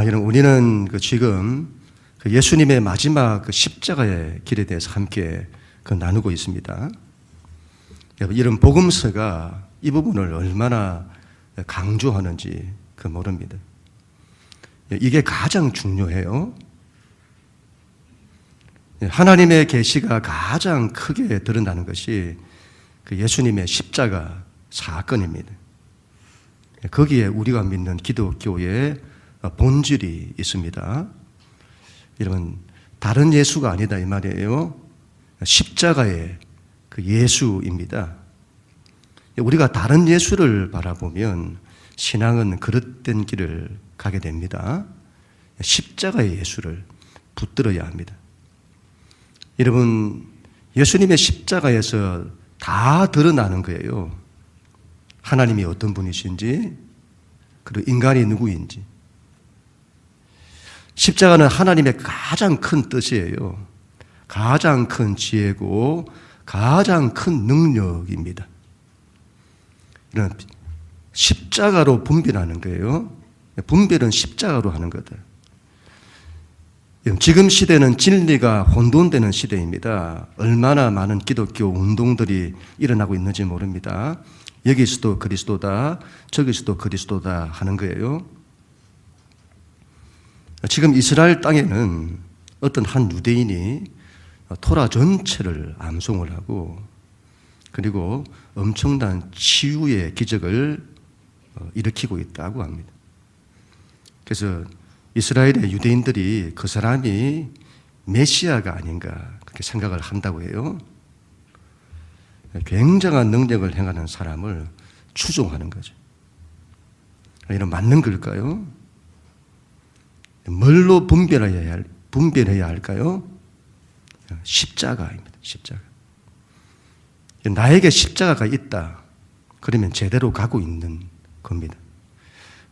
여러분, 우리는 지금 예수님의 마지막 십자가의 길에 대해서 함께 나누고 있습니다. 이런 복음서가 이 부분을 얼마나 강조하는지 모릅니다. 이게 가장 중요해요. 하나님의 계시가 가장 크게 드러나는 것이 예수님의 십자가 사건입니다. 거기에 우리가 믿는 기독교의 본질이 있습니다. 여러분, 다른 예수가 아니다 이 말이에요. 십자가의 예수입니다. 우리가 다른 예수를 바라보면 신앙은 그릇된 길을 가게 됩니다. 십자가의 예수를 붙들어야 합니다. 여러분, 예수님의 십자가에서 다 드러나는 거예요. 하나님이 어떤 분이신지, 그리고 인간이 누구인지. 십자가는 하나님의 가장 큰 뜻이에요. 가장 큰 지혜고 가장 큰 능력입니다. 이런 십자가로 분별하는 거예요. 분별은 십자가로 하는 거다. 지금 시대는 진리가 혼돈되는 시대입니다. 얼마나 많은 기독교 운동들이 일어나고 있는지 모릅니다. 여기서도 그리스도다, 저기서도 그리스도다 하는 거예요. 지금 이스라엘 땅에는 어떤 한 유대인이 토라 전체를 암송을 하고, 그리고 엄청난 치유의 기적을 일으키고 있다고 합니다. 그래서 이스라엘의 유대인들이 그 사람이 메시아가 아닌가 그렇게 생각을 한다고 해요. 굉장한 능력을 행하는 사람을 추종하는 거죠. 이런 맞는 걸까요? 뭘로 분별해야 할까요? 십자가입니다. 십자가. 나에게 십자가가 있다. 그러면 제대로 가고 있는 겁니다.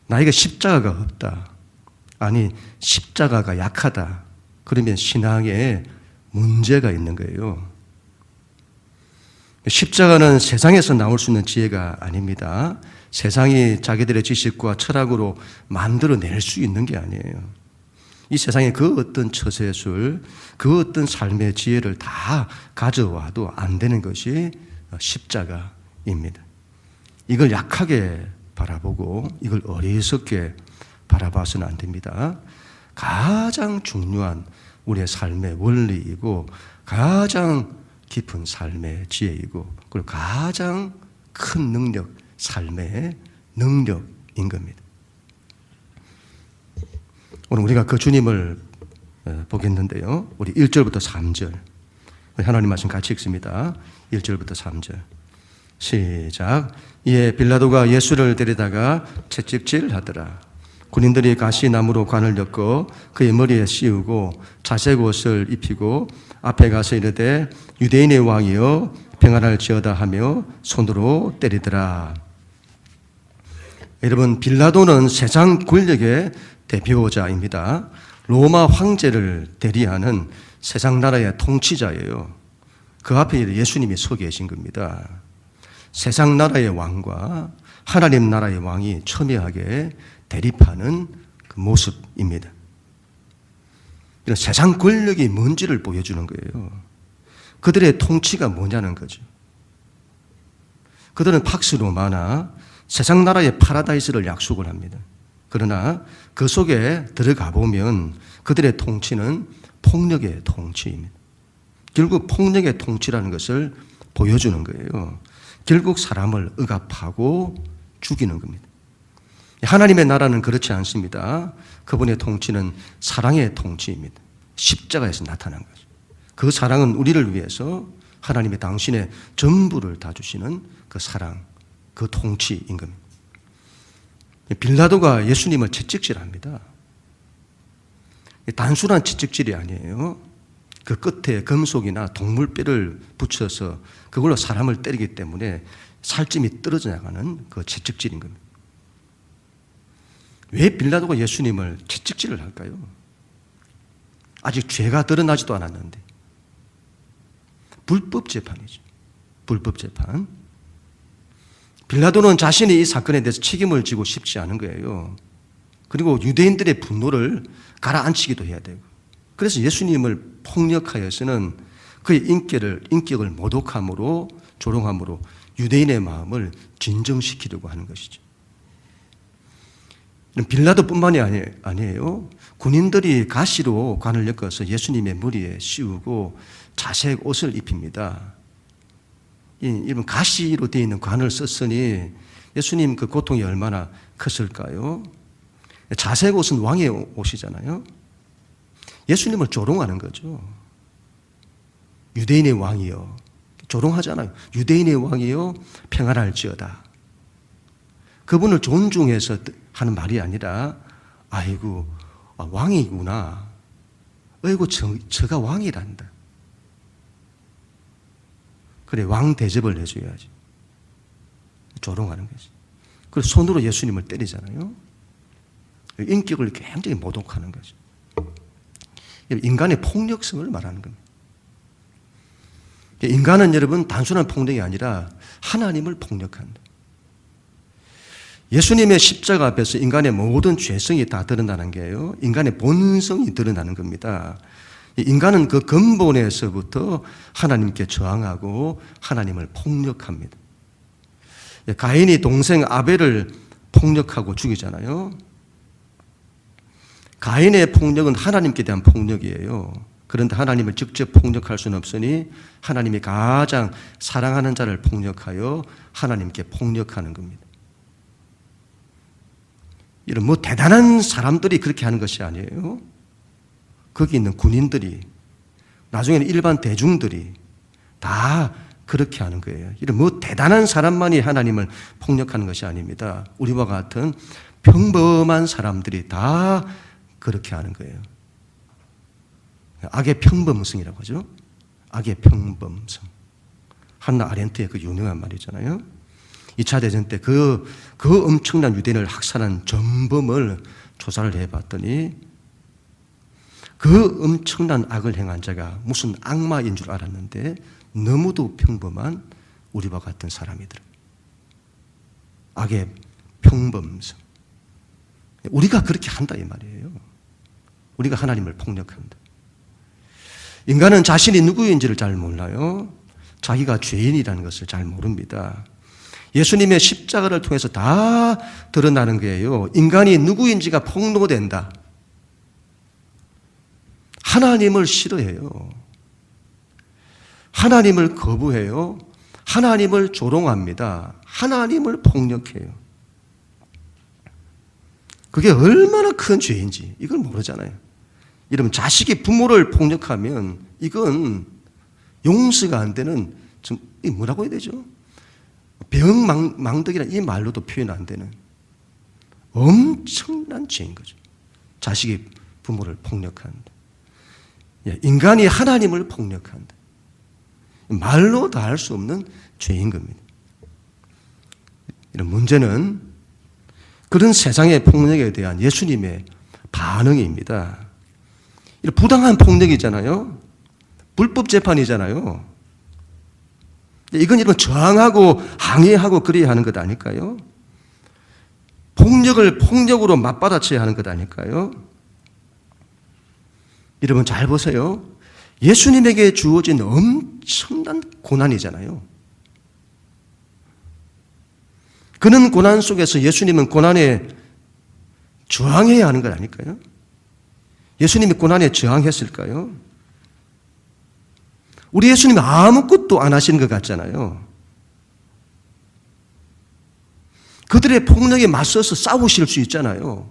나에게 십자가가 없다. 아니, 십자가가 약하다. 그러면 신앙에 문제가 있는 거예요. 십자가는 세상에서 나올 수 있는 지혜가 아닙니다. 세상이 자기들의 지식과 철학으로 만들어낼 수 있는 게 아니에요. 이 세상에 그 어떤 처세술, 그 어떤 삶의 지혜를 다 가져와도 안 되는 것이 십자가입니다. 이걸 약하게 바라보고 이걸 어리석게 바라봐서는 안 됩니다. 가장 중요한 우리의 삶의 원리이고 가장 깊은 삶의 지혜이고, 그리고 가장 큰 능력, 삶의 능력인 겁니다. 오늘 우리가 그 주님을 보겠는데요. 우리 1절부터 3절 하나님 말씀 같이 읽습니다. 1절부터 3절 시작. 이에 빌라도가 예수를 데려다가 채찍질하더라. 군인들이 가시나무로 관을 엮어 그의 머리에 씌우고 자색 옷을 입히고 앞에 가서 이르되 유대인의 왕이여 평안을 지어다 하며 손으로 때리더라. 여러분, 빌라도는 세상 권력의 대표자입니다. 로마 황제를 대리하는 세상 나라의 통치자예요. 그 앞에 예수님이 서 계신 겁니다. 세상 나라의 왕과 하나님 나라의 왕이 첨예하게 대립하는 그 모습입니다. 이런 세상 권력이 뭔지를 보여주는 거예요. 그들의 통치가 뭐냐는 거죠. 그들은 팍스 로마나 세상 나라의 파라다이스를 약속을 합니다. 그러나 그 속에 들어가 보면 그들의 통치는 폭력의 통치입니다. 결국 폭력의 통치라는 것을 보여주는 거예요. 결국 사람을 억압하고 죽이는 겁니다. 하나님의 나라는 그렇지 않습니다. 그분의 통치는 사랑의 통치입니다. 십자가에서 나타난 거죠. 그 사랑은 우리를 위해서 하나님의 당신의 전부를 다 주시는 그 사랑, 그 통치인 겁니다. 빌라도가 예수님을 채찍질합니다. 단순한 채찍질이 아니에요. 그 끝에 금속이나 동물뼈를 붙여서 그걸로 사람을 때리기 때문에 살찜이 떨어져 나가는 그 채찍질인 겁니다. 왜 빌라도가 예수님을 채찍질을 할까요? 아직 죄가 드러나지도 않았는데. 불법 재판이죠. 불법 재판. 빌라도는 자신이 이 사건에 대해서 책임을 지고 싶지 않은 거예요. 그리고 유대인들의 분노를 가라앉히기도 해야 되고, 그래서 예수님을 폭력하여서는 그의 인격을 모독함으로, 조롱함으로 유대인의 마음을 진정시키려고 하는 것이죠. 빌라도뿐만이 아니에요. 군인들이 가시로 관을 엮어서 예수님의 머리에 씌우고 자색 옷을 입힙니다. 이런 가시로 되어 있는 관을 썼으니 예수님 그 고통이 얼마나 컸을까요? 자색 옷은 왕의 옷이잖아요. 예수님을 조롱하는 거죠. 유대인의 왕이요, 조롱하잖아요. 유대인의 왕이요, 평안할지어다. 그분을 존중해서 하는 말이 아니라, 아이고, 왕이구나. 아이고, 저가 왕이란다. 그래, 왕 대접을 해줘야지. 조롱하는 거지. 그래서 손으로 예수님을 때리잖아요. 인격을 굉장히 모독하는 거죠. 인간의 폭력성을 말하는 겁니다. 인간은 여러분 단순한 폭력이 아니라 하나님을 폭력한다. 예수님의 십자가 앞에서 인간의 모든 죄성이 다 드러나는 게요, 인간의 본성이 드러나는 겁니다. 인간은 그 근본에서부터 하나님께 저항하고 하나님을 폭력합니다. 가인이 동생 아벨을 폭력하고 죽이잖아요. 가인의 폭력은 하나님께 대한 폭력이에요. 그런데 하나님을 직접 폭력할 수는 없으니 하나님이 가장 사랑하는 자를 폭력하여 하나님께 폭력하는 겁니다. 이런 대단한 사람들이 그렇게 하는 것이 아니에요. 거기 있는 군인들이, 나중에는 일반 대중들이 다 그렇게 하는 거예요. 이런 대단한 사람만이 하나님을 폭력하는 것이 아닙니다. 우리와 같은 평범한 사람들이 다 그렇게 하는 거예요. 악의 평범성이라고 하죠. 악의 평범성. 한나 아렌트의 그 유명한 말이잖아요. 2차 대전 때 그 엄청난 유대인을 학살한 전범을 조사를 해봤더니 그 엄청난 악을 행한 자가 무슨 악마인 줄 알았는데 너무도 평범한 우리와 같은 사람이더라. 악의 평범성. 우리가 그렇게 한다 이 말이에요. 우리가 하나님을 폭력한다. 인간은 자신이 누구인지를 잘 몰라요. 자기가 죄인이라는 것을 잘 모릅니다. 예수님의 십자가를 통해서 다 드러나는 거예요. 인간이 누구인지가 폭로된다. 하나님을 싫어해요. 하나님을 거부해요. 하나님을 조롱합니다. 하나님을 폭력해요. 그게 얼마나 큰 죄인지 이걸 모르잖아요. 여러분, 자식이 부모를 폭력하면 이건 용서가 안 되는, 좀 뭐라고 해야 되죠? 병망덕이라는 이 말로도 표현 안 되는 엄청난 죄인 거죠. 자식이 부모를 폭력한다. 인간이 하나님을 폭력한다. 말로 다 할 수 없는 죄인 겁니다. 이런 문제는 그런 세상의 폭력에 대한 예수님의 반응입니다. 이런 부당한 폭력이잖아요. 불법 재판이잖아요. 이건 여러분 저항하고 항의하고 그래야 하는 것 아닐까요? 폭력을 폭력으로 맞받아쳐야 하는 것 아닐까요? 여러분 잘 보세요. 예수님에게 주어진 엄청난 고난이잖아요. 그런 고난 속에서 예수님은 고난에 저항해야 하는 것 아닐까요? 예수님이 고난에 저항했을까요? 우리 예수님이 아무것도 안 하시는 것 같잖아요. 그들의 폭력에 맞서서 싸우실 수 있잖아요.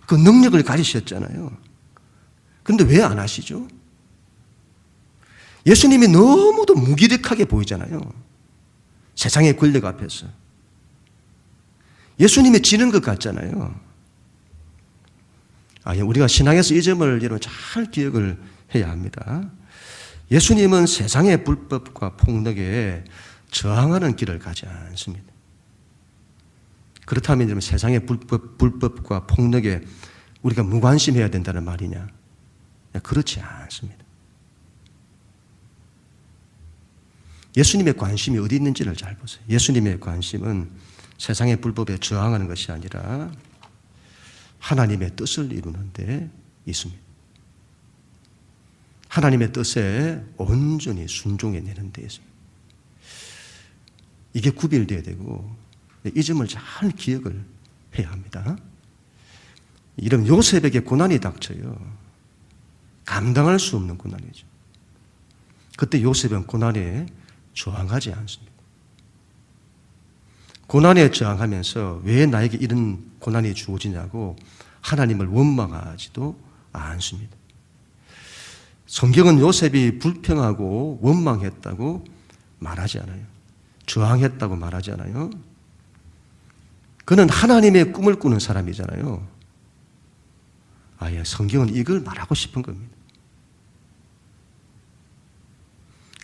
그 능력을 가지셨잖아요. 그런데 왜 안 하시죠? 예수님이 너무도 무기력하게 보이잖아요. 세상의 권력 앞에서. 예수님이 지는 것 같잖아요. 우리가 신앙에서 이 점을 여러분 잘 기억을 해야 합니다. 예수님은 세상의 불법과 폭력에 저항하는 길을 가지 않습니다. 그렇다면 여러분 세상의 불법과 폭력에 우리가 무관심해야 된다는 말이냐? 그렇지 않습니다. 예수님의 관심이 어디 있는지를 잘 보세요. 예수님의 관심은 세상의 불법에 저항하는 것이 아니라 하나님의 뜻을 이루는 데 있습니다. 하나님의 뜻에 온전히 순종해내는 데 있습니다. 이게 구별되어야 되고 이 점을 잘 기억을 해야 합니다. 이런 요셉에게 고난이 닥쳐요. 감당할 수 없는 고난이죠. 그때 요셉은 고난에 저항하지 않습니다. 고난에 저항하면서 왜 나에게 이런 고난이 주어지냐고 하나님을 원망하지도 않습니다. 성경은 요셉이 불평하고 원망했다고 말하지 않아요. 저항했다고 말하지 않아요. 그는 하나님의 꿈을 꾸는 사람이잖아요. 성경은 이걸 말하고 싶은 겁니다.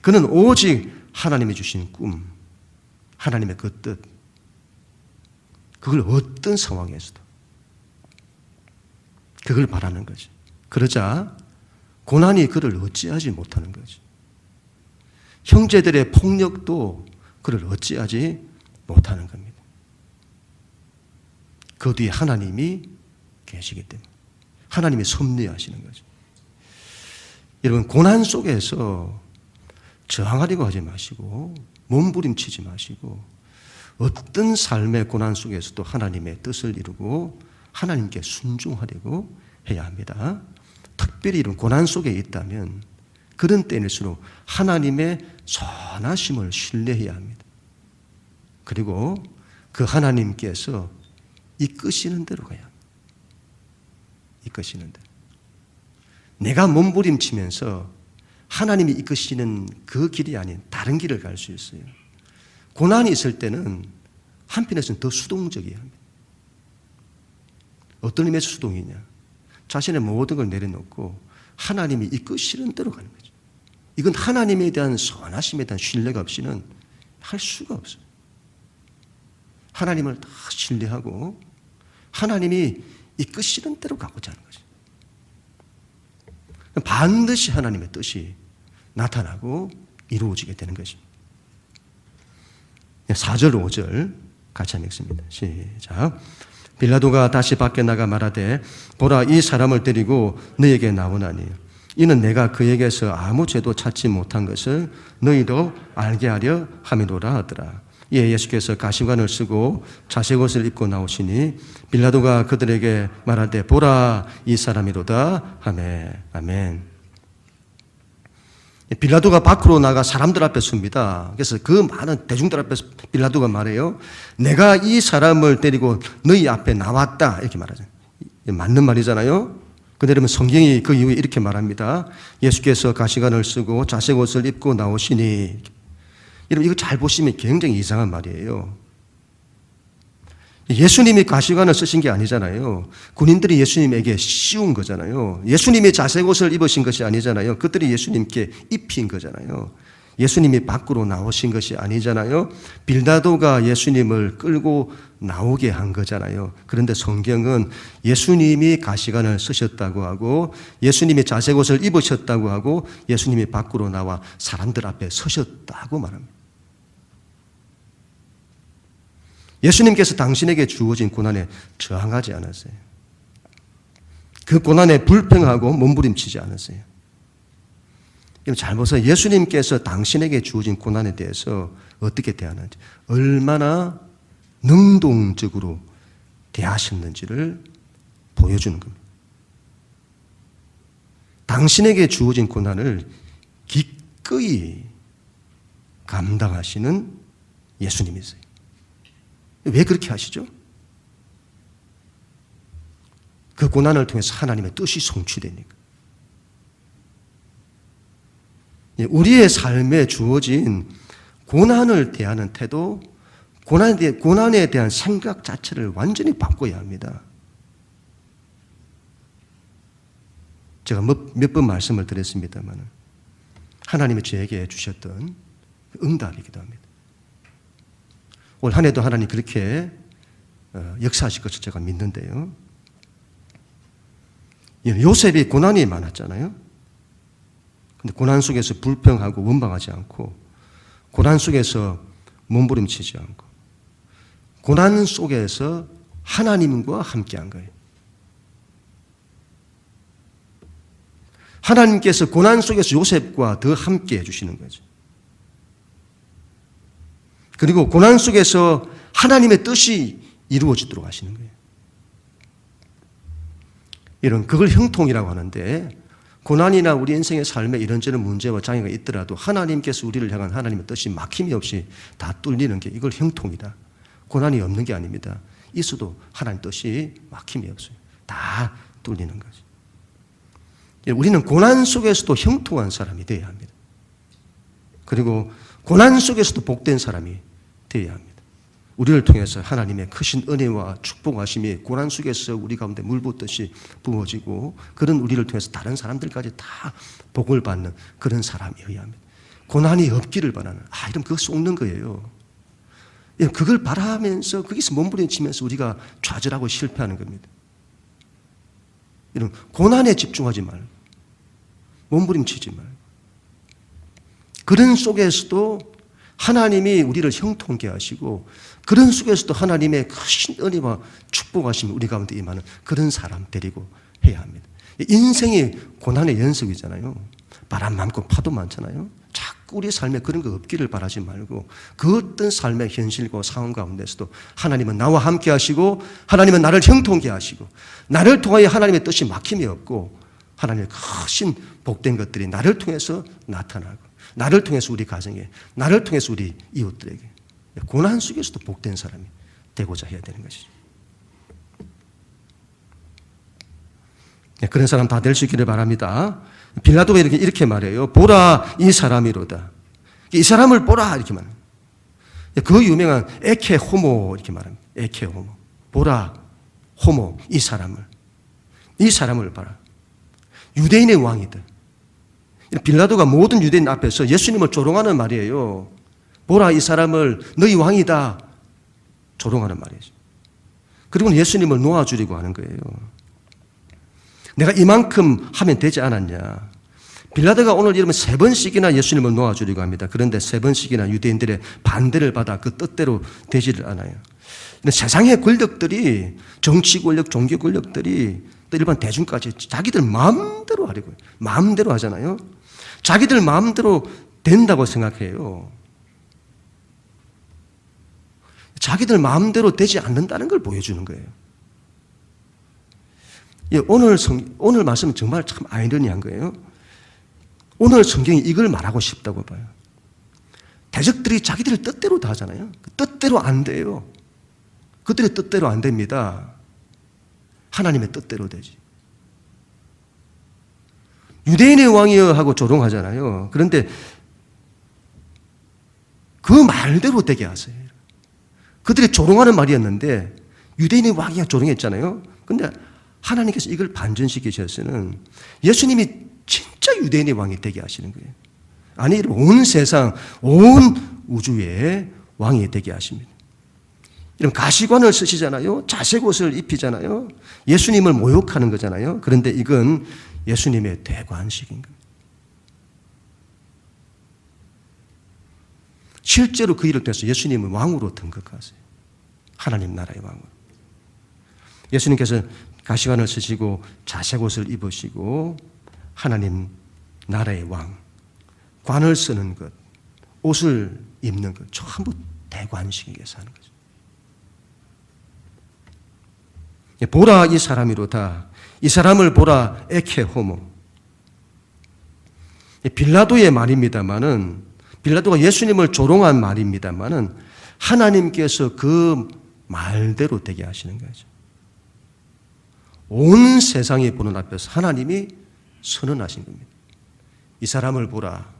그는 오직 하나님이 주신 꿈, 하나님의 그 뜻, 그걸 어떤 상황에서도 그걸 바라는 거지. 그러자 고난이 그를 어찌하지 못하는 거지. 형제들의 폭력도 그를 어찌하지 못하는 겁니다. 그 뒤에 하나님이 계시기 때문에 하나님이 섭리하시는 거죠. 여러분, 고난 속에서 저항하려고 하지 마시고 몸부림치지 마시고 어떤 삶의 고난 속에서도 하나님의 뜻을 이루고 하나님께 순종하려고 해야 합니다. 특별히 이런 고난 속에 있다면 그런 때일수록 하나님의 선하심을 신뢰해야 합니다. 그리고 그 하나님께서 이끄시는 대로 가야 합니다. 이끄시는 대로. 내가 몸부림치면서 하나님이 이끄시는 그 길이 아닌 다른 길을 갈 수 있어요. 고난이 있을 때는 한편에서는 더 수동적이어야 합니다. 어떤 의미에서 수동이냐? 자신의 모든 걸 내려놓고 하나님이 이끄시는 대로 가는 거죠. 이건 하나님에 대한 선하심에 대한 신뢰가 없이는 할 수가 없어요. 하나님을 다 신뢰하고 하나님이 이끄시는 대로 가고자 하는 거죠. 반드시 하나님의 뜻이 나타나고 이루어지게 되는 것입니다. 4절, 5절 같이 읽습니다. 시작. 빌라도가 다시 밖에 나가 말하되 보라, 이 사람을 데리고 너에게 나오나니 이는 내가 그에게서 아무 죄도 찾지 못한 것을 너희도 알게 하려 함이로라 하더라. 이에 예수께서 가시관을 쓰고 자색 옷을 입고 나오시니 빌라도가 그들에게 말하되 보라, 이 사람이로다 하매. 아멘. 빌라도가 밖으로 나가 사람들 앞에 섭니다. 그래서 그 많은 대중들 앞에서 빌라도가 말해요. 내가 이 사람을 데리고 너희 앞에 나왔다, 이렇게 말하잖아요. 맞는 말이잖아요. 근데 여러분, 성경이 그 이후에 이렇게 말합니다. 예수께서 가시관을 쓰고 자색 옷을 입고 나오시니. 여러분, 이거 잘 보시면 굉장히 이상한 말이에요. 예수님이 가시관을 쓰신 게 아니잖아요. 군인들이 예수님에게 씌운 거잖아요. 예수님이 자색 옷을 입으신 것이 아니잖아요. 그들이 예수님께 입힌 거잖아요. 예수님이 밖으로 나오신 것이 아니잖아요. 빌라도가 예수님을 끌고 나오게 한 거잖아요. 그런데 성경은 예수님이 가시관을 쓰셨다고 하고 예수님이 자색 옷을 입으셨다고 하고 예수님이 밖으로 나와 사람들 앞에 서셨다고 말합니다. 예수님께서 당신에게 주어진 고난에 저항하지 않았어요. 그 고난에 불평하고 몸부림치지 않았어요. 잘 보세요. 예수님께서 당신에게 주어진 고난에 대해서 어떻게 대하는지, 얼마나 능동적으로 대하셨는지를 보여주는 겁니다. 당신에게 주어진 고난을 기꺼이 감당하시는 예수님이세요. 왜 그렇게 하시죠? 그 고난을 통해서 하나님의 뜻이 성취되니까. 우리의 삶에 주어진 고난을 대하는 태도, 고난에 대한 생각 자체를 완전히 바꿔야 합니다. 제가 몇 번 말씀을 드렸습니다만 하나님이 저에게 주셨던 응답이기도 합니다. 올 한 해도 하나님 그렇게 역사하실 것을 제가 믿는데요. 요셉이 고난이 많았잖아요. 근데 고난 속에서 불평하고 원망하지 않고, 고난 속에서 몸부림치지 않고, 고난 속에서 하나님과 함께한 거예요. 하나님께서 고난 속에서 요셉과 더 함께 해주시는 거죠. 그리고 고난 속에서 하나님의 뜻이 이루어지도록 하시는 거예요. 그걸 형통이라고 하는데, 고난이나 우리 인생의 삶에 이런저런 문제와 장애가 있더라도 하나님께서 우리를 향한 하나님의 뜻이 막힘이 없이 다 뚫리는 게 이걸 형통이다. 고난이 없는 게 아닙니다. 있어도 하나님 뜻이 막힘이 없어요. 다 뚫리는 거죠. 우리는 고난 속에서도 형통한 사람이 되어야 합니다. 그리고 고난 속에서도 복된 사람이 되어야 합니다. 우리를 통해서 하나님의 크신 은혜와 축복하심이 고난 속에서 우리 가운데 물 붓듯이 부어지고, 그런 우리를 통해서 다른 사람들까지 다 복을 받는 그런 사람이어야 합니다. 고난이 없기를 바라는, 이러면 그거 속는 거예요. 그걸 바라면서 거기서 몸부림치면서 우리가 좌절하고 실패하는 겁니다. 이런 고난에 집중하지 말고, 몸부림치지 말고, 그런 속에서도 하나님이 우리를 형통케 하시고, 그런 속에서도 하나님의 크신 은혜와 축복하심이 우리 가운데 임하는 그런 사람 데리고 해야 합니다. 인생이 고난의 연속이잖아요. 바람 많고 파도 많잖아요. 자꾸 우리 삶에 그런 거 없기를 바라지 말고, 그 어떤 삶의 현실과 상황 가운데서도 하나님은 나와 함께 하시고, 하나님은 나를 형통케 하시고, 나를 통하여 하나님의 뜻이 막힘이 없고, 하나님의 크신 복된 것들이 나를 통해서 나타나고, 나를 통해서 우리 가정에, 나를 통해서 우리 이웃들에게 고난 속에서도 복된 사람이 되고자 해야 되는 것이죠. 그런 사람 다 될 수 있기를 바랍니다. 빌라도가 이렇게 말해요. 보라, 이 사람이로다. 이 사람을 보라, 이렇게 말합니다. 그 유명한 에케 호모, 이렇게 말합니다. 에케 호모. 보라, 호모, 이 사람을 봐라. 유대인의 왕이다. 빌라도가 모든 유대인 앞에서 예수님을 조롱하는 말이에요. 보라, 이 사람을 너희 왕이다. 조롱하는 말이죠. 그리고 예수님을 놓아주려고 하는 거예요. 내가 이만큼 하면 되지 않았냐. 빌라도가 오늘 이러면 3번씩이나 예수님을 놓아주려고 합니다. 그런데 3번씩이나 유대인들의 반대를 받아 그 뜻대로 되지를 않아요. 근데 세상의 권력들이, 정치 권력, 종교 권력들이 또 일반 대중까지 자기들 마음대로 하려고 해요. 마음대로 하잖아요. 자기들 마음대로 된다고 생각해요. 자기들 마음대로 되지 않는다는 걸 보여주는 거예요. 오늘 말씀은 정말 참 아이러니한 거예요. 오늘 성경이 이걸 말하고 싶다고 봐요. 대적들이 자기들 뜻대로 다 하잖아요. 뜻대로 안 돼요. 그들의 뜻대로 안 됩니다. 하나님의 뜻대로 되지. 유대인의 왕이여 하고 조롱하잖아요. 그런데 그 말대로 되게 하세요. 그들이 조롱하는 말이었는데 유대인의 왕이야 조롱했잖아요. 그런데 하나님께서 이걸 반전시키셔서는 예수님이 진짜 유대인의 왕이 되게 하시는 거예요. 아니, 온 세상, 온 우주의 왕이 되게 하십니다. 이런 가시관을 쓰시잖아요. 자색 옷을 입히잖아요. 예수님을 모욕하는 거잖아요. 그런데 이건 예수님의 대관식인 겁니다. 실제로 그 일을 통해서 예수님은 왕으로 등극하세요. 하나님 나라의 왕으로. 예수님께서 가시관을 쓰시고 자색 옷을 입으시고 하나님 나라의 왕, 관을 쓰는 것, 옷을 입는 것 전부 대관식에서 하는 거죠. 보라, 이 사람이로다. 이 사람을 보라, 에케 호모. 빌라도의 말입니다만은, 빌라도가 예수님을 조롱한 말입니다만은 하나님께서 그 말대로 되게 하시는 거죠. 온 세상이 보는 앞에서 하나님이 선언하신 겁니다. 이 사람을 보라.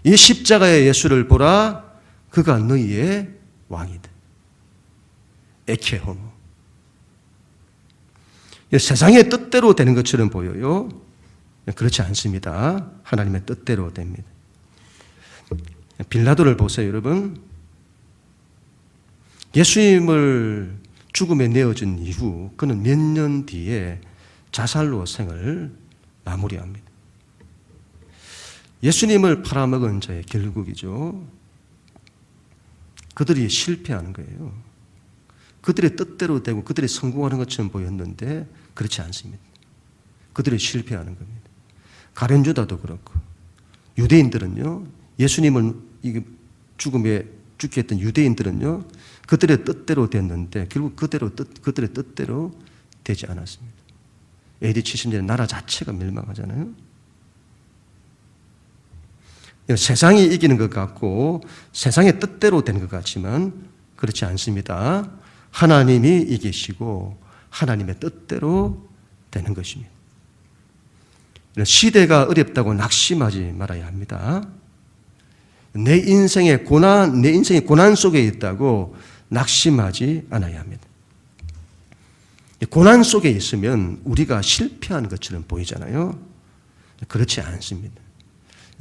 이 십자가의 예수를 보라. 그가 너희의 왕이다. 에케 호모. 세상의 뜻대로 되는 것처럼 보여요. 그렇지 않습니다. 하나님의 뜻대로 됩니다. 빌라도를 보세요, 여러분. 예수님을 죽음에 내어준 이후 그는 몇 년 뒤에 자살로 생을 마무리합니다. 예수님을 팔아먹은 자의 결국이죠. 그들이 실패하는 거예요. 그들의 뜻대로 되고 그들이 성공하는 것처럼 보였는데 그렇지 않습니다. 그들이 실패하는 겁니다. 가룟 유다도 그렇고, 유대인들은요, 예수님을 죽음에 죽게 했던 유대인들은요, 그들의 뜻대로 됐는데 결국 그들의 뜻대로 되지 않았습니다. AD 70년에 나라 자체가 멸망하잖아요. 세상이 이기는 것 같고 세상의 뜻대로 되는 것 같지만 그렇지 않습니다. 하나님이 이기시고 하나님의 뜻대로 되는 것입니다. 시대가 어렵다고 낙심하지 말아야 합니다. 내 인생의 고난 속에 있다고 낙심하지 않아야 합니다. 고난 속에 있으면 우리가 실패하는 것처럼 보이잖아요. 그렇지 않습니다.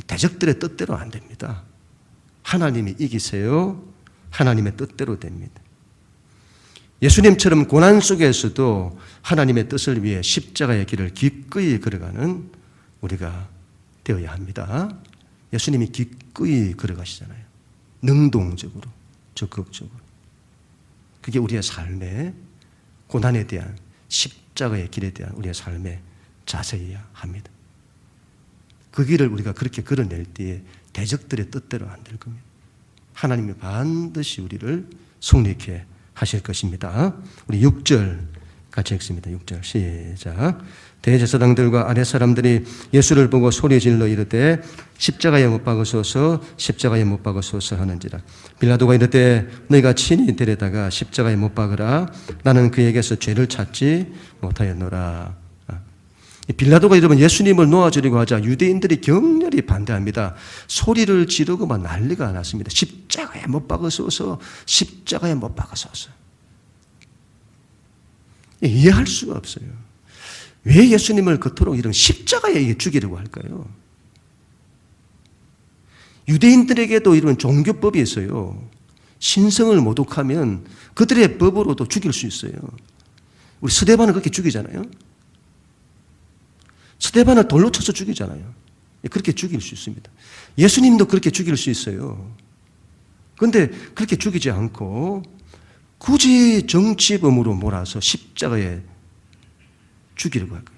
대적들의 뜻대로 안 됩니다. 하나님이 이기세요. 하나님의 뜻대로 됩니다. 예수님처럼 고난 속에서도 하나님의 뜻을 위해 십자가의 길을 기꺼이 걸어가는 우리가 되어야 합니다. 예수님이 기꺼이 걸어가시잖아요. 능동적으로, 적극적으로. 그게 우리의 삶의 고난에 대한, 십자가의 길에 대한 우리의 삶의 자세여야 합니다. 그 길을 우리가 그렇게 걸어낼 때에 대적들의 뜻대로 안 될 겁니다. 하나님이 반드시 우리를 승리케 하실 것입니다. 우리 6절 같이 읽습니다. 6절 시작. 대제사장들과 아랫 사람들이 예수를 보고 소리질러 이르되 십자가에 못 박으소서, 십자가에 못 박으소서 하는지라. 빌라도가 이르되 너희가 친히 데려다가 십자가에 못 박으라. 나는 그에게서 죄를 찾지 못하였노라. 빌라도가 이러면 예수님을 놓아주려고 하자 유대인들이 격렬히 반대합니다. 소리를 지르고만 난리가 났습니다. 십자가에 못 박으소서, 십자가에 못 박으소서. 이해할 수가 없어요. 왜 예수님을 그토록 이런 십자가에 죽이려고 할까요? 유대인들에게도 이런 종교법이 있어요. 신성을 모독하면 그들의 법으로도 죽일 수 있어요. 우리 스데반을 그렇게 죽이잖아요. 스데반을 돌로 쳐서 죽이잖아요. 그렇게 죽일 수 있습니다. 예수님도 그렇게 죽일 수 있어요. 그런데 그렇게 죽이지 않고 굳이 정치범으로 몰아서 십자가에 죽이려고 할까요?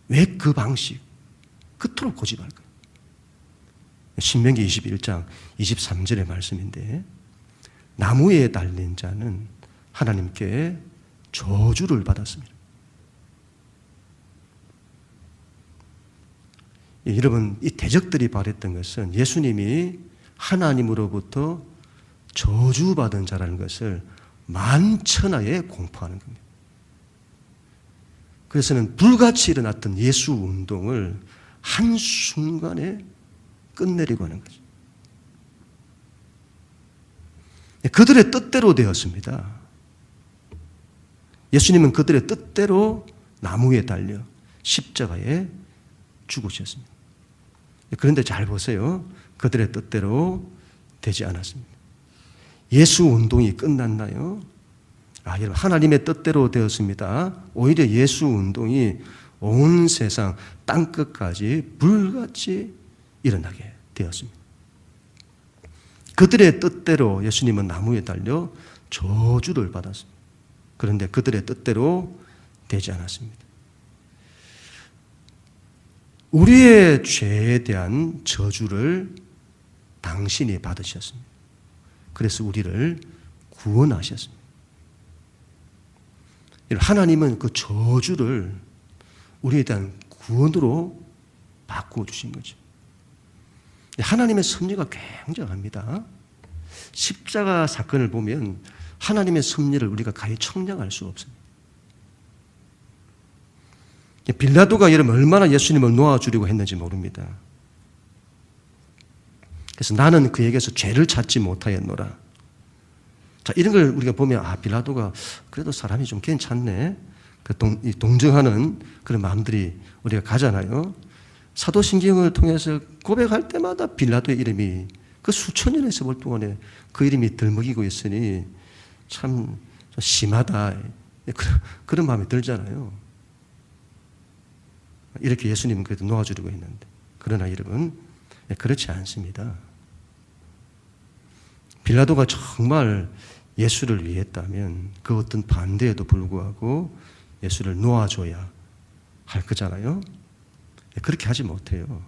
왜 그 방식? 그토록 고집할까요? 신명기 21장 23절의 말씀인데 나무에 달린 자는 하나님께 저주를 받았습니다. 여러분, 이 대적들이 바랬던 것은 예수님이 하나님으로부터 저주받은 자라는 것을 만천하에 공포하는 겁니다. 그래서는 불같이 일어났던 예수 운동을 한순간에 끝내려고 하는 거죠. 그들의 뜻대로 되었습니다. 예수님은 그들의 뜻대로 나무에 달려 십자가에 죽으셨습니다. 그런데 잘 보세요. 그들의 뜻대로 되지 않았습니다. 예수 운동이 끝났나요? 여러분, 하나님의 뜻대로 되었습니다. 오히려 예수 운동이 온 세상 땅끝까지 불같이 일어나게 되었습니다. 그들의 뜻대로 예수님은 나무에 달려 저주를 받았습니다. 그런데 그들의 뜻대로 되지 않았습니다. 우리의 죄에 대한 저주를 당신이 받으셨습니다. 그래서 우리를 구원하셨습니다. 하나님은 그 저주를 우리에 대한 구원으로 바꾸어 주신 거죠. 하나님의 섭리가 굉장합니다. 십자가 사건을 보면 하나님의 섭리를 우리가 가히 청량할 수 없습니다. 빌라도가 여러분 얼마나 예수님을 놓아주려고 했는지 모릅니다. 그래서 나는 그에게서 죄를 찾지 못하였노라. 자, 이런 걸 우리가 보면 빌라도가 그래도 사람이 좀 괜찮네. 동정하는 그런 마음들이 우리가 가잖아요. 사도신경을 통해서 고백할 때마다 빌라도의 이름이 그 수천 년의 세월 동안에 그 이름이 들먹이고 있으니 참 심하다. 그런 마음이 들잖아요. 이렇게 예수님은 그래도 놓아주려고 했는데 그러나 여러분 그렇지 않습니다. 빌라도가 정말 예수를 위했다면 그 어떤 반대에도 불구하고 예수를 놓아줘야 할 거잖아요. 그렇게 하지 못해요.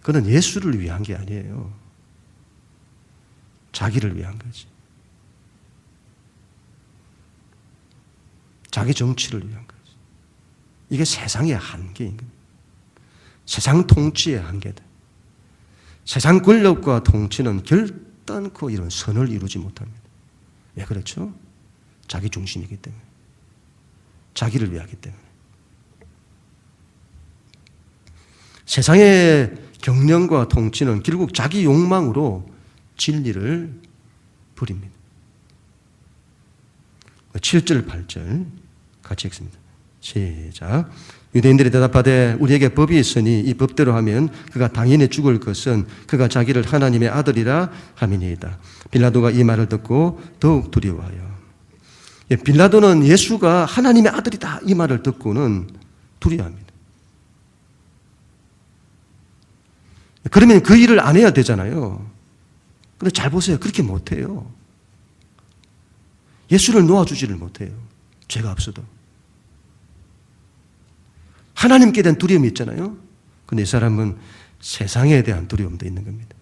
그는 예수를 위한 게 아니에요. 자기를 위한 거지. 자기 정치를 위한 거지. 이게 세상의 한계인 겁니다. 세상 통치의 한계다. 세상 권력과 통치는 결단코 이런 선을 이루지 못합니다. 왜 그렇죠? 자기 중심이기 때문에. 자기를 위하기 때문에. 세상의 경영과 통치는 결국 자기 욕망으로 진리를 버립니다. 7절, 8절 같이 읽습니다. 시작. 유대인들이 대답하되 우리에게 법이 있으니 이 법대로 하면 그가 당연히 죽을 것은 그가 자기를 하나님의 아들이라 함이니이다. 빌라도가 이 말을 듣고 더욱 두려워하여. 빌라도는 예수가 하나님의 아들이다 이 말을 듣고는 두려워합니다. 그러면 그 일을 안 해야 되잖아요. 근데 잘 보세요. 그렇게 못해요. 예수를 놓아주지를 못해요. 죄가 없어도. 하나님께 대한 두려움이 있잖아요. 근데 이 사람은 세상에 대한 두려움도 있는 겁니다.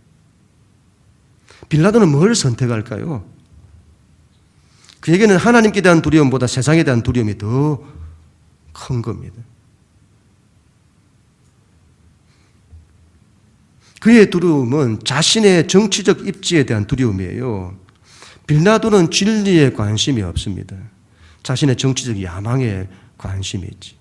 빌라도는 뭘 선택할까요? 그에게는 하나님께 대한 두려움보다 세상에 대한 두려움이 더 큰 겁니다. 그의 두려움은 자신의 정치적 입지에 대한 두려움이에요. 빌라도는 진리에 관심이 없습니다. 자신의 정치적 야망에 관심이 있지.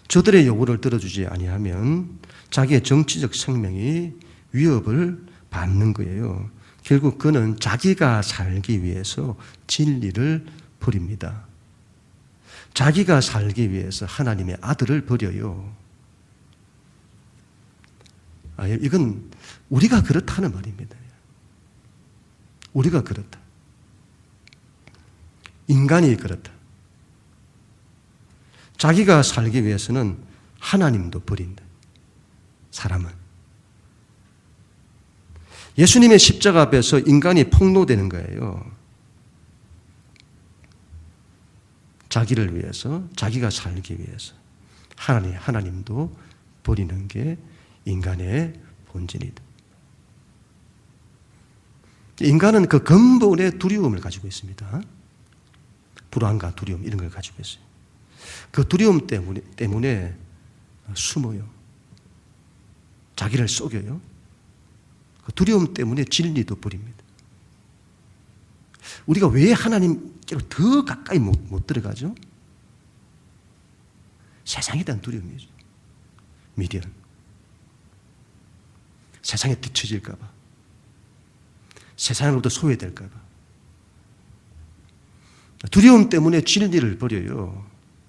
저들의 요구를 들어주지 아니하면 자기의 정치적 생명이 위협을 받는 거예요. 결국 그는 자기가 살기 위해서 진리를 버립니다. 자기가 살기 위해서 하나님의 아들을 버려요. 이건 우리가 그렇다는 말입니다. 우리가 그렇다. 인간이 그렇다. 자기가 살기 위해서는 하나님도 버린다. 사람은. 예수님의 십자가 앞에서 인간이 폭로되는 거예요. 자기를 위해서, 자기가 살기 위해서. 하나님도 버리는 게 인간의 본질이다. 인간은 그 근본의 두려움을 가지고 있습니다. 불안과 두려움 이런 걸 가지고 있어요. 그 두려움 때문에 숨어요. 자기를 속여요. 그 두려움 때문에 진리도 버립니다. 우리가 왜 하나님께로 더 가까이 못 들어가죠? 세상에 대한 두려움이죠. 미련. 세상에 뒤처질까 봐. 세상으로부터 소외될까 봐. 두려움 때문에 진리를 버려요.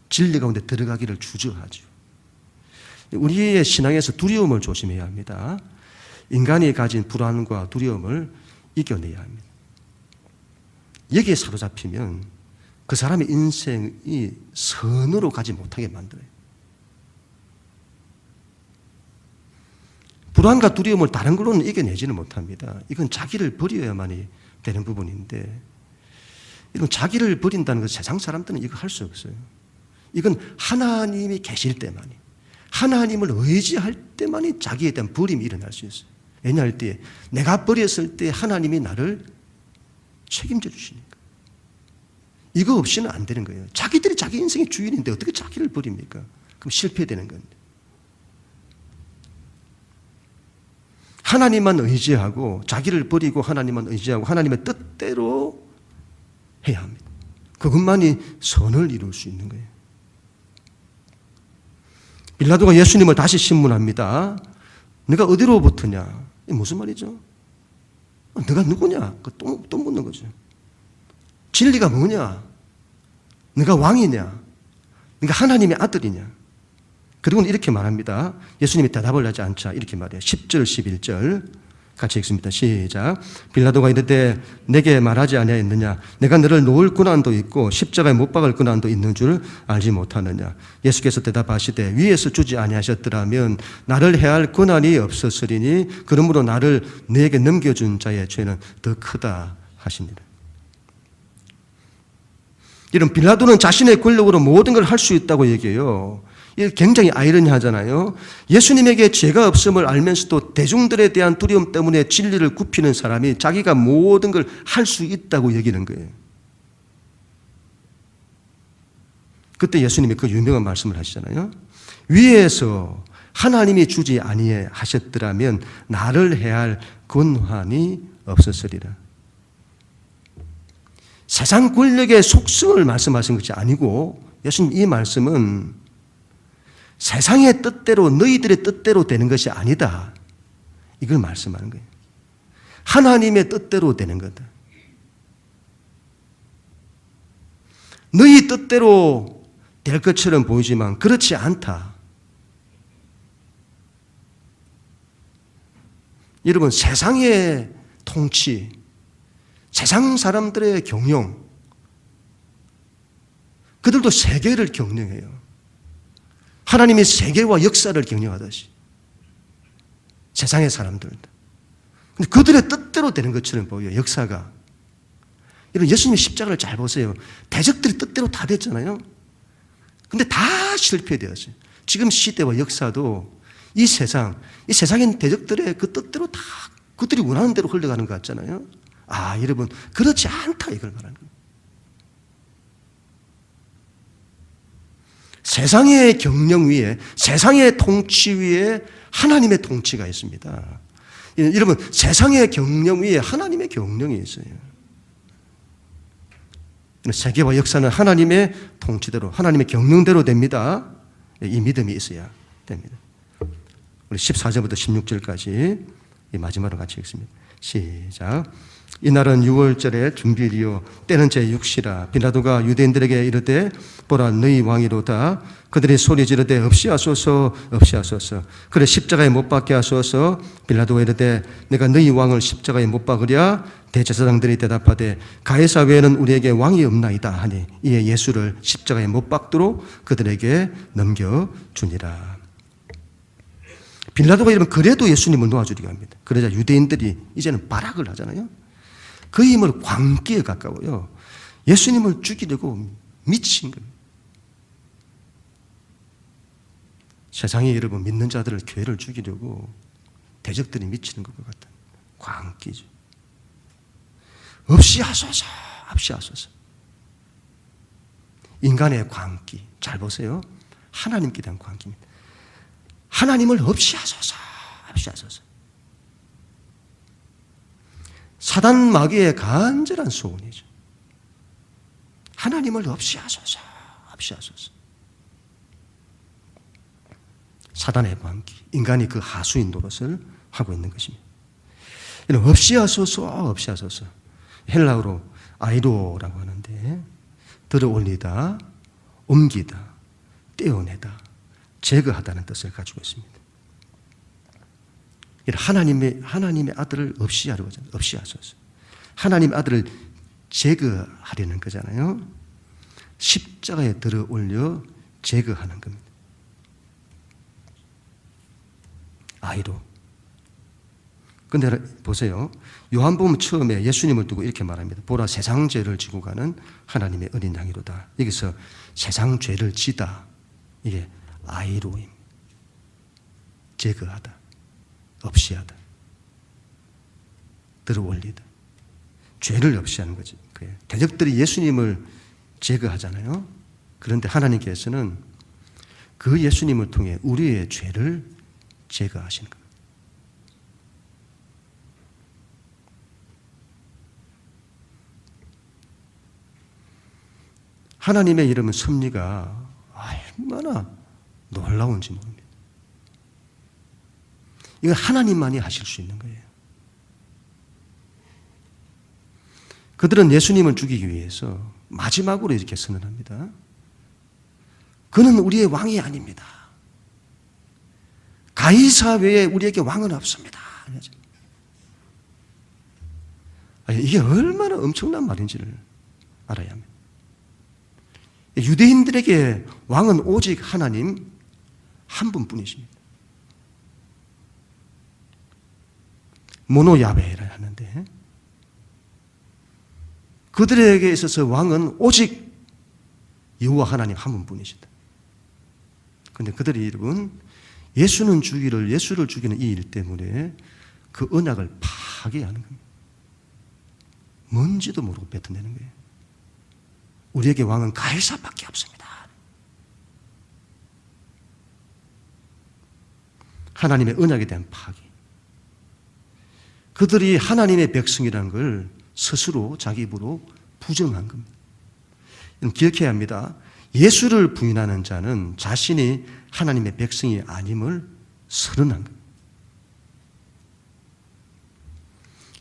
진리 가운데 들어가기를 주저하죠. 우리의 신앙에서 두려움을 조심해야 합니다. 인간이 가진 불안과 두려움을 이겨내야 합니다. 여기에 사로잡히면 그 사람의 인생이 선으로 가지 못하게 만들어요. 불안과 두려움을 다른 걸로는 이겨내지는 못합니다. 이건 자기를 버려야만이 되는 부분인데 이건 자기를 버린다는 것 세상 사람들은 이거 할 수 없어요. 이건 하나님이 계실 때만이 하나님을 의지할 때만이 자기에 대한 버림이 일어날 수 있어요. 왜냐할 때 내가 버렸을 때 하나님이 나를 책임져 주시니까. 이거 없이는 안 되는 거예요. 자기들이 자기 인생의 주인인데 어떻게 자기를 버립니까? 그럼 실패되는 건데. 하나님만 의지하고 자기를 버리고 하나님만 의지하고 하나님의 뜻대로 해야 합니다. 그것만이 선을 이룰 수 있는 거예요. 빌라도가 예수님을 다시 신문합니다. 네가 어디로 붙으냐? 이게 무슨 말이죠? 네가 누구냐? 또 묻는 거죠. 진리가 뭐냐? 네가 왕이냐? 네가 하나님의 아들이냐? 그리고는 이렇게 말합니다. 예수님이 대답을 하지 않자 이렇게 말해요. 10절 11절 같이 읽습니다. 시작. 빌라도가 이르되 내게 말하지 아니하였느냐? 내가 너를 놓을 고난도 있고 십자가에 못 박을 고난도 있는 줄 알지 못하느냐? 예수께서 대답하시되 위에서 주지 아니하셨더라면 나를 해할 고난이 없었으리니 그러므로 나를 너에게 넘겨준 자의 죄는 더 크다 하시니라. 이런 빌라도는 자신의 권력으로 모든 걸 할 수 있다고 얘기해요. 이게 굉장히 아이러니하잖아요. 예수님에게 죄가 없음을 알면서도 대중들에 대한 두려움 때문에 진리를 굽히는 사람이 자기가 모든 걸 할 수 있다고 여기는 거예요. 그때 예수님이 그 유명한 말씀을 하시잖아요. 위에서 하나님이 주지 아니하셨더라면 나를 해할 권한이 없었으리라. 세상 권력의 속성을 말씀하신 것이 아니고 예수님 이 말씀은 세상의 뜻대로 너희들의 뜻대로 되는 것이 아니다. 이걸 말씀하는 거예요. 하나님의 뜻대로 되는 거다. 너희 뜻대로 될 것처럼 보이지만 그렇지 않다. 여러분, 세상의 통치, 세상 사람들의 경영, 그들도 세계를 경영해요. 하나님이 세계와 역사를 경영하듯이 세상의 사람들도. 근데 그들의 뜻대로 되는 것처럼 보여요, 역사가. 여러분, 예수님의 십자가를 잘 보세요. 대적들이 뜻대로 다 됐잖아요. 근데 다 실패되었어요. 지금 시대와 역사도 이 세상의 대적들의 그 뜻대로 다 그들이 원하는 대로 흘러가는 것 같잖아요. 아, 여러분, 그렇지 않다 이걸 말하는 거예요. 세상의 경영 위에, 세상의 통치 위에 하나님의 통치가 있습니다. 여러분, 세상의 경영 위에 하나님의 경영이 있어요. 세계와 역사는 하나님의 통치대로, 하나님의 경영대로 됩니다. 이 믿음이 있어야 됩니다. 우리 14절부터 16절까지 이 마지막으로 같이 읽습니다. 시작. 이날은 6월절의 중길이요 때는 제6시라. 빌라도가 유대인들에게 이르되 보라 너희 왕이로다. 그들이 소리 지르되 없이하소서 없이하소서. 그래 십자가에 못 박게 하소서. 빌라도가 이르되 내가 너희 왕을 십자가에 못 박으랴. 대제사장들이 대답하되 가이사 외에는 우리에게 왕이 없나이다 하니 이에 예수를 십자가에 못 박도록 그들에게 넘겨주니라. 빌라도가 이러면 그래도 예수님을 놓아주리라 합니다. 그러자 유대인들이 이제는 발악을 하잖아요. 그 힘을 광기에 가까워요. 예수님을 죽이려고 미친 거예요. 세상에 여러분 믿는 자들을, 교회를 죽이려고 대적들이 미치는 것 같은 광기죠. 없이 하소서, 없이 하소서. 인간의 광기, 잘 보세요. 하나님께 대한 광기입니다. 하나님을 없이 하소서, 없이 하소서. 사단 마귀의 간절한 소원이죠. 하나님을 없이 하소서, 없이 하소서. 사단의 광기, 인간이 그 하수인 노릇을 하고 있는 것입니다. 없이 하소서, 없이 하소서. 헬라어로 아이로라고 하는데 들어올리다, 옮기다, 떼어내다, 제거하다는 뜻을 가지고 있습니다. 하나님의 아들을 없이 하려고 하잖아요. 없이 하소서. 하나님의 아들을 제거하려는 거잖아요. 십자가에 들어올려 제거하는 겁니다. 아이로. 근데 보세요. 요한복음 처음에 예수님을 두고 이렇게 말합니다. 보라 세상 죄를 지고 가는 하나님의 어린 양이로다. 여기서 세상 죄를 지다. 이게 아이로임. 제거하다. 없이 하다. 들어올리다. 죄를 없이 하는 거지. 대적들이 예수님을 제거하잖아요. 그런데 하나님께서는 그 예수님을 통해 우리의 죄를 제거하시는 겁니다. 하나님의 이름은 섭리가 얼마나 놀라운지 모릅니다. 이건 하나님만이 하실 수 있는 거예요. 그들은 예수님을 죽이기 위해서 마지막으로 이렇게 선언합니다. 그는 우리의 왕이 아닙니다. 가이사 외에 우리에게 왕은 없습니다. 이게 얼마나 엄청난 말인지를 알아야 합니다. 유대인들에게 왕은 오직 하나님 한 분뿐이십니다. 모노야베라 하는데 그들에게 있어서 왕은 오직 여호와 하나님 한 분뿐이시다. 그런데 그들이 여러분 예수는 주기를 예수를 죽이는 이 일 때문에 그 언약을 파괴하는 겁니다. 뭔지도 모르고 뱉어내는 거예요. 우리에게 왕은 가이사밖에 없습니다. 하나님의 언약에 대한 파괴. 그들이 하나님의 백성이라는 걸 스스로 자기 입으로 부정한 겁니다. 기억해야 합니다. 예수를 부인하는 자는 자신이 하나님의 백성이 아님을 선언한 겁니다.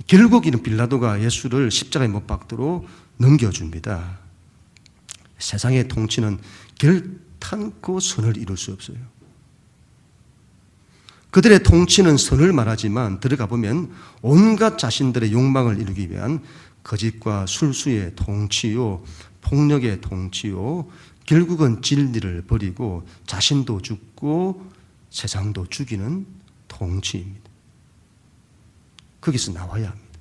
결국 이는 빌라도가 예수를 십자가에 못 박도록 넘겨줍니다. 세상의 통치는 결탄코 선을 이룰 수 없어요. 그들의 통치는 선을 말하지만 들어가 보면 온갖 자신들의 욕망을 이루기 위한 거짓과 술수의 통치요, 폭력의 통치요, 결국은 진리를 버리고 자신도 죽고 세상도 죽이는 통치입니다. 거기서 나와야 합니다.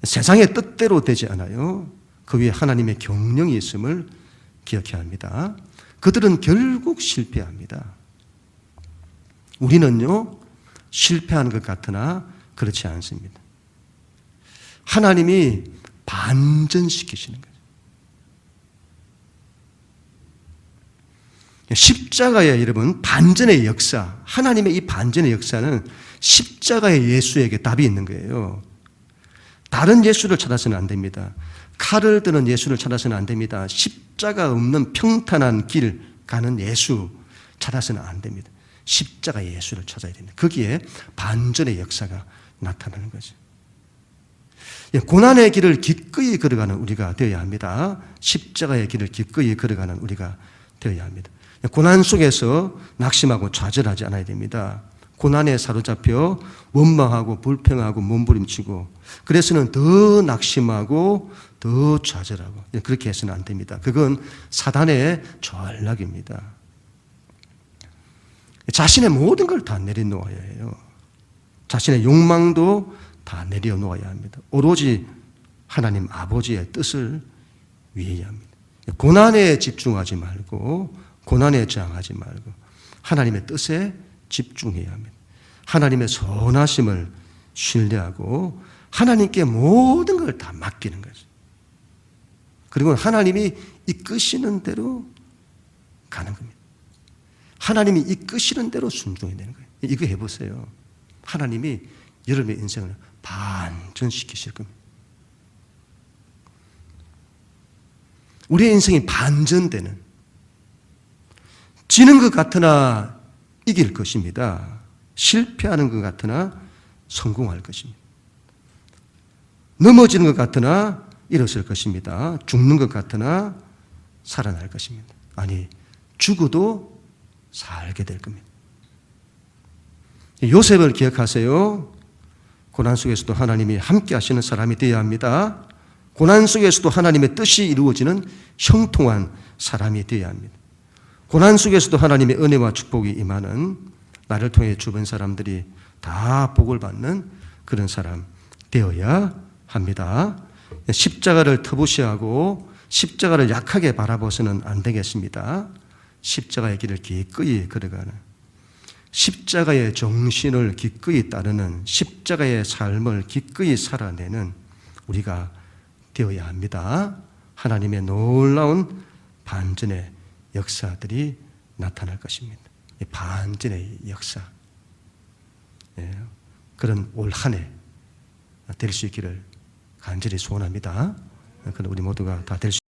세상의 뜻대로 되지 않아요. 그 위에 하나님의 경령이 있음을 기억해야 합니다. 그들은 결국 실패합니다. 우리는요, 실패하는 것 같으나 그렇지 않습니다. 하나님이 반전시키시는 거죠. 십자가의 여러분, 반전의 역사, 하나님의 이 반전의 역사는 십자가의 예수에게 답이 있는 거예요. 다른 예수를 찾아서는 안 됩니다. 칼을 드는 예수를 찾아서는 안 됩니다. 십자가 없는 평탄한 길 가는 예수 찾아서는 안 됩니다. 십자가의 예수를 찾아야 됩니다. 거기에 반전의 역사가 나타나는 거죠. 고난의 길을 기꺼이 걸어가는 우리가 되어야 합니다. 십자가의 길을 기꺼이 걸어가는 우리가 되어야 합니다. 고난 속에서 낙심하고 좌절하지 않아야 됩니다. 고난에 사로잡혀 원망하고 불평하고 몸부림치고 그래서는 더 낙심하고 더 좌절하고 그렇게 해서는 안 됩니다. 그건 사단의 전략입니다. 자신의 모든 걸 다 내려놓아야 해요. 자신의 욕망도 다 내려놓아야 합니다. 오로지 하나님 아버지의 뜻을 위해야 합니다. 고난에 집중하지 말고 고난에 저항하지 말고 하나님의 뜻에 집중해야 합니다. 하나님의 선하심을 신뢰하고 하나님께 모든 걸 다 맡기는 거죠. 그리고 하나님이 이끄시는 대로 가는 겁니다. 하나님이 이끄시는 대로 순종해야 되는 거예요. 이거 해보세요. 하나님이 여러분의 인생을 반전시키실 겁니다. 우리의 인생이 반전되는, 지는 것 같으나 이길 것입니다. 실패하는 것 같으나 성공할 것입니다. 넘어지는 것 같으나 일어설 것입니다. 죽는 것 같으나 살아날 것입니다. 아니, 죽어도 살게 될 겁니다. 요셉을 기억하세요. 고난 속에서도 하나님이 함께 하시는 사람이 되어야 합니다. 고난 속에서도 하나님의 뜻이 이루어지는 형통한 사람이 되어야 합니다. 고난 속에서도 하나님의 은혜와 축복이 임하는, 나를 통해 주변 사람들이 다 복을 받는 그런 사람 되어야 합니다. 십자가를 터부시하고 십자가를 약하게 바라보서는 안 되겠습니다. 십자가의 길을 기꺼이 걸어가는, 십자가의 정신을 기꺼이 따르는, 십자가의 삶을 기꺼이 살아내는 우리가 되어야 합니다. 하나님의 놀라운 반전의 역사들이 나타날 것입니다. 반전의 역사, 그런 올 한 해 될 수 있기를 간절히 소원합니다. 그럼 우리 모두가 다 될 수